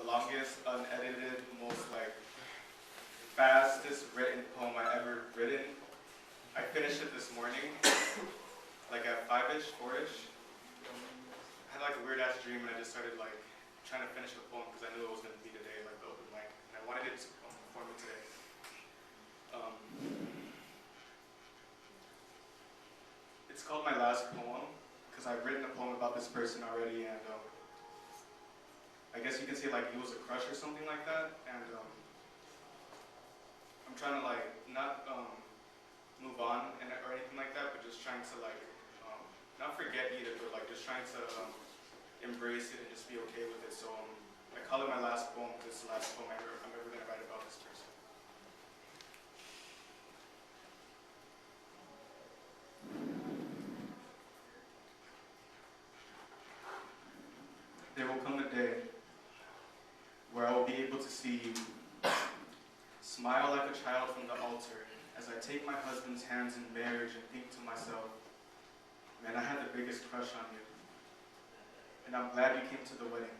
longest, unedited, most like fastest written poem I ever written. I finished it this morning, like at 5-ish, 4-ish. I had like a weird ass dream and I just started like trying to finish the poem because I knew it was going to be today, like the open mic. And I wanted it to perform it today. It's called My Last Poem because I've written a poem about this person already, and I guess you can say like he was a crush or something like that. And I'm trying to like not move on or anything like that, but just trying to like not forget either, but like just trying to embrace it and just be okay with it. So I call it my last poem because it's the last poem I'm ever going to write about this person. There will come a day where I will be able to see you smile like a child from the altar as I take my husband's hands in marriage and think to myself, man, I had the biggest crush on you. And I'm glad you came to the wedding.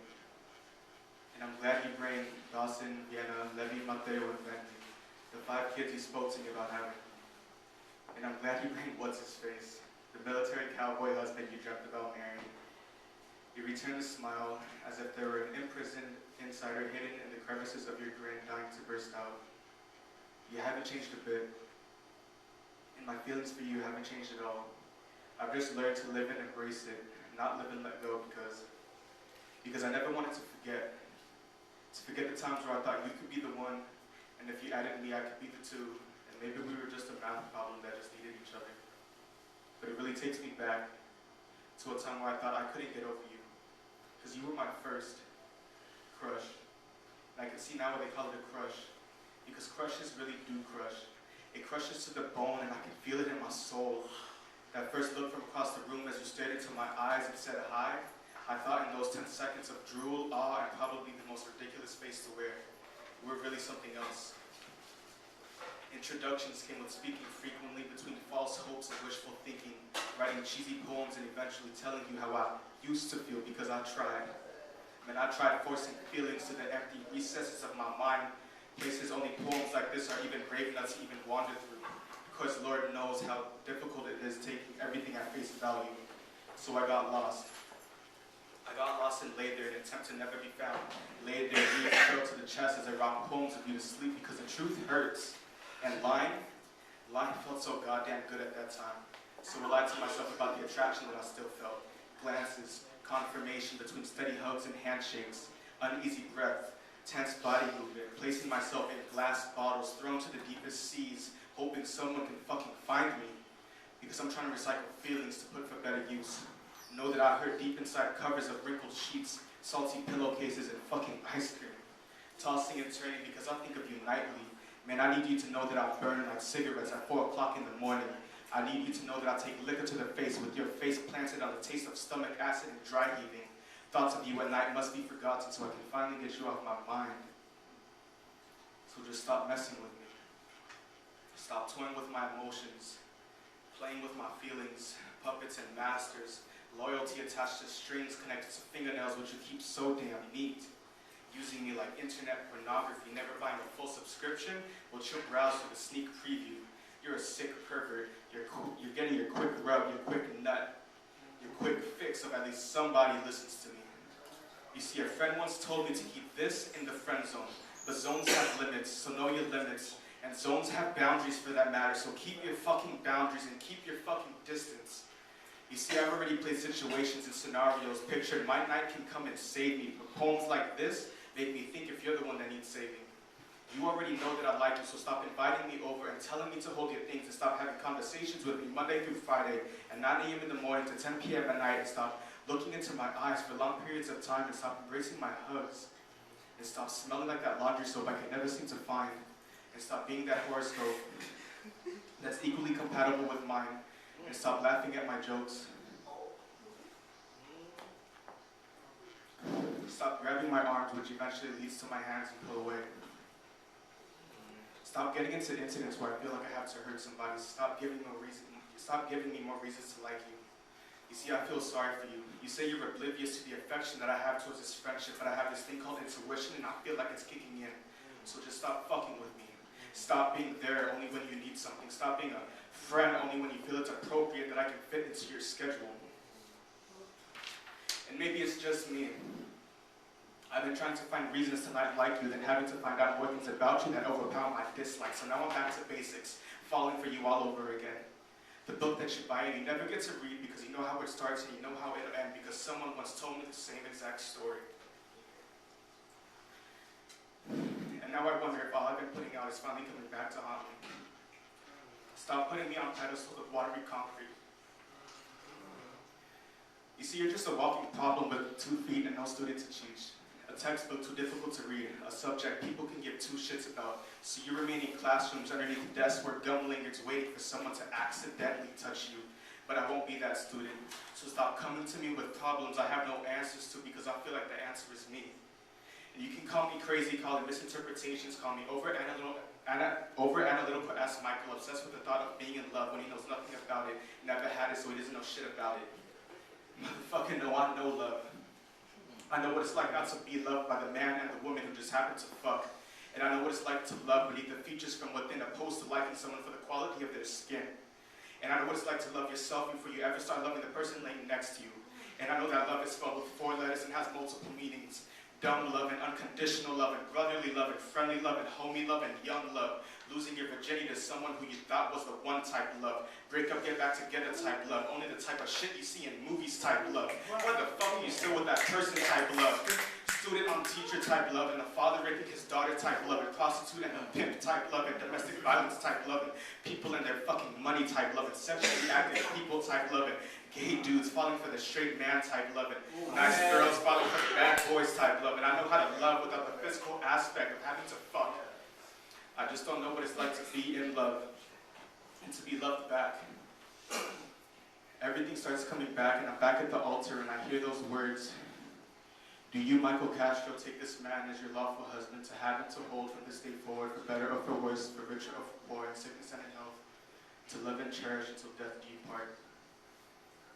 And I'm glad you bring Dawson, Vienna, Levi, Mateo, and Bentley, the 5 kids you spoke to me about having. And I'm glad you bring what's-his-face, the military cowboy husband you dreamt about marrying. You return the smile as if there were an imprisoned insider hidden in the crevices of your grin dying to burst out. You haven't changed a bit. And my feelings for you haven't changed at all. I've just learned to live and embrace it, not live and let go because I never wanted to forget the times where I thought you could be the one, and if you added me, I could be the two, and maybe we were just a math problem that just needed each other. But it really takes me back to a time where I thought I couldn't get over you, because you were my first crush. And I can see now why they call it a crush, because crushes really do crush. It crushes to the bone, and I can feel it in my soul. That first look from across the room as you stared into my eyes and said hi, I thought in those 10 seconds of drool, awe, and probably the most ridiculous face to wear, we're really something else. Introductions came with speaking frequently between false hopes and wishful thinking, writing cheesy poems and eventually telling you how I used to feel because I tried. And I tried forcing feelings to the empty recesses of my mind, places only poems like this are even brave enough to even wander through, because Lord knows how difficult it is taking everything at face value. So I got lost. I got lost and laid there in an attempt to never be found. Laid there, knees curled to the chest as I rocked poems of you to sleep because the truth hurts. And lying felt so goddamn good at that time. So I lied to myself about the attraction that I still felt. Glances, confirmation between steady hugs and handshakes, uneasy breath, tense body movement, placing myself in glass bottles thrown to the deepest seas, hoping someone can fucking find me. Because I'm trying to recycle feelings to put for better use. Know that I hurt deep inside covers of wrinkled sheets, salty pillowcases, and fucking ice cream. Tossing and turning because I think of you nightly. Man, I need you to know that I burn like cigarettes at 4 o'clock in the morning. I need you to know that I take liquor to the face with your face planted on the taste of stomach acid and dry heaving. Thoughts of you at night must be forgotten so I can finally get you off my mind. So just stop messing with me. Stop toying with my emotions, playing with my feelings, puppets and masters, loyalty attached to strings connected to fingernails which you keep so damn neat. Using me like internet pornography, never buying a full subscription, but you'll browse through the sneak preview. You're a sick pervert. You're getting your quick rub, your quick nut, your quick fix of at least somebody listens to me. You see, a friend once told me to keep this in the friend zone. But zones have limits, so know your limits. And zones have boundaries for that matter, so keep your fucking boundaries and keep your fucking distance. You see, I've already played situations and scenarios, pictured my night can come and save me, but poems like this make me think if you're the one that needs saving. You already know that I like you, so stop inviting me over and telling me to hold your things and stop having conversations with me Monday through Friday at 9 a.m. in the morning to 10 p.m. at night, and stop looking into my eyes for long periods of time, and stop embracing my hugs, and stop smelling like that laundry soap I can never seem to find, and stop being that horoscope that's equally compatible with mine, and stop laughing at my jokes. Stop grabbing my arms, which eventually leads to my hands and pull away. Stop getting into incidents where I feel like I have to hurt somebody. Stop giving me more reasons to like you. You see, I feel sorry for you. You say you're oblivious to the affection that I have towards this friendship, but I have this thing called intuition, and I feel like it's kicking in. So just stop fucking with me. Stop being there only when you need something. Stop being a friend only when you feel it's appropriate that I can fit into your schedule. And maybe it's just me. I've been trying to find reasons to not like you, then having to find out more things about you that overpower my dislikes. So now I'm back to basics, falling for you all over again. The book that you buy and you never get to read because you know how it starts and you know how it'll end because someone once told me the same exact story. And now I wonder if all I've been putting out is finally coming back to haunt me. Stop putting me on pedestals of watery concrete. You see, you're just a walking problem with 2 feet and no student to teach. A textbook too difficult to read, a subject people can give 2 shits about. So you remain in classrooms underneath desks where gum lingers waiting for someone to accidentally touch you. But I won't be that student. So stop coming to me with problems I have no answers to because I feel like the answer is me. And you can call me crazy, call it misinterpretations, call me over-analytical as Michael, obsessed with the thought of being in love when he knows nothing about it, never had it so he doesn't know shit about it. Motherfucking no, I know love. I know what it's like not to be loved by the man and the woman who just happen to fuck. And I know what it's like to love beneath the features from within opposed to liking someone for the quality of their skin. And I know what it's like to love yourself before you ever start loving the person laying next to you. And I know that love is spelled with 4 letters and has multiple meanings. Dumb love and unconditional love and brotherly love and friendly love and homie love and young love. Losing your virginity to someone who you thought was the one type love. Break up, get back together type love. Only the type of shit you see in movies type love. Why the fuck are you still with that person type love? Student on teacher type love and a father raping his daughter type love and prostitute and a pimp type love and domestic violence type love and people and their fucking money type love and sexually active people type love and gay dudes falling for the straight man type love and nice girls falling for the bad boys type love. And I know how to love without the physical aspect of having to fuck. I just don't know what it's like to be in love and to be loved back. Everything starts coming back and I'm back at the altar and I hear those words. Do you, Michael Castro, take this man as your lawful husband to have and to hold from this day forward, for better or for worse, for richer or for poor, in sickness and in health, to love and cherish until death do you part?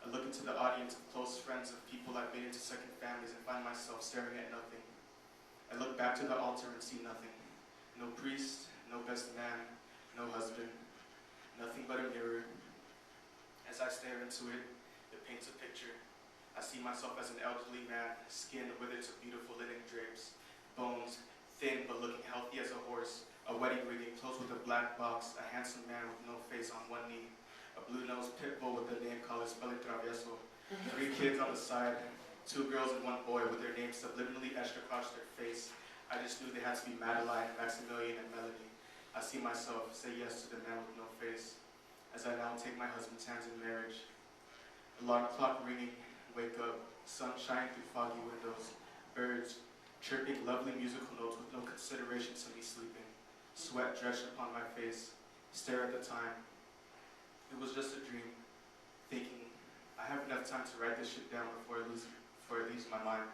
I look into the audience of close friends of people I've made into second families and find myself staring at nothing. I look back to the altar and see nothing. No priest, no best man, no husband, nothing but a mirror. As I stare into it, it paints a picture. I see myself as an elderly man, skin withered to beautiful linen drapes, bones, thin but looking healthy as a horse, a wedding ring enclosed with a black box, a handsome man with no face on one knee, a blue-nosed pit bull with a name called Spelling Travieso, 3 kids on the side, 2 girls and 1 boy with their names subliminally etched across their face. I just knew they had to be Madeline, Maximilian, and Melanie. I see myself say yes to the man with no face, as I now take my husband's hands in marriage. Alarm clock ringing, wake up, sun shining through foggy windows, birds chirping lovely musical notes with no consideration to me sleeping, sweat drenched upon my face, stare at the time. It was just a dream, thinking, I have enough time to write this shit down before it leaves my mind.